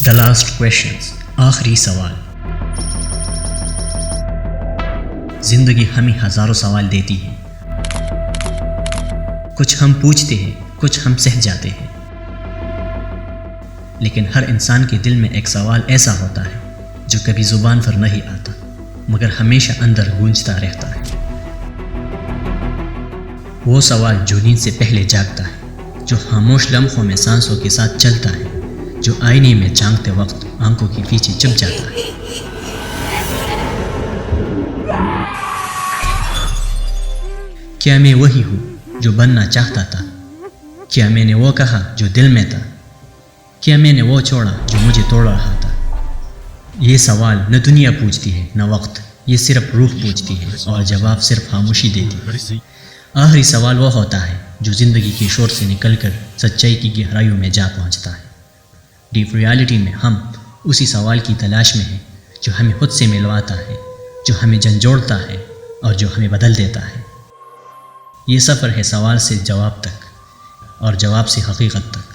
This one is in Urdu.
دا لاسٹ کویشچنز، آخری سوال۔ زندگی ہمیں ہزاروں سوال دیتی ہے، کچھ ہم پوچھتے ہیں، کچھ ہم سہ جاتے ہیں، لیکن ہر انسان کے دل میں ایک سوال ایسا ہوتا ہے جو کبھی زبان پر نہیں آتا مگر ہمیشہ اندر گونجتا رہتا ہے۔ وہ سوال جو نیند سے پہلے جاگتا ہے، جو خاموش لمحوں میں سانسوں کے ساتھ چلتا ہے، جو آئینے میں جھانکتے وقت آنکھوں کے پیچھے چھپ جاتا ہے۔ کیا میں وہی ہوں جو بننا چاہتا تھا؟ کیا میں نے وہ کہا جو دل میں تھا؟ کیا میں نے وہ چھوڑا جو مجھے توڑ رہا تھا؟ یہ سوال نہ دنیا پوچھتی ہے نہ وقت، یہ صرف روح پوچھتی ہے اور جواب صرف خاموشی دیتی ہے۔ آخری سوال وہ ہوتا ہے جو زندگی کے شور سے نکل کر سچائی کی گہرائیوں میں جا پہنچتا ہے۔ ڈیپ ریالٹی میں ہم اسی سوال کی تلاش میں ہیں جو ہمیں خود سے ملواتا ہے، جو ہمیں جھنجھوڑتا ہے اور جو ہمیں بدل دیتا ہے۔ یہ سفر ہے سوال سے جواب تک اور جواب سے حقیقت تک۔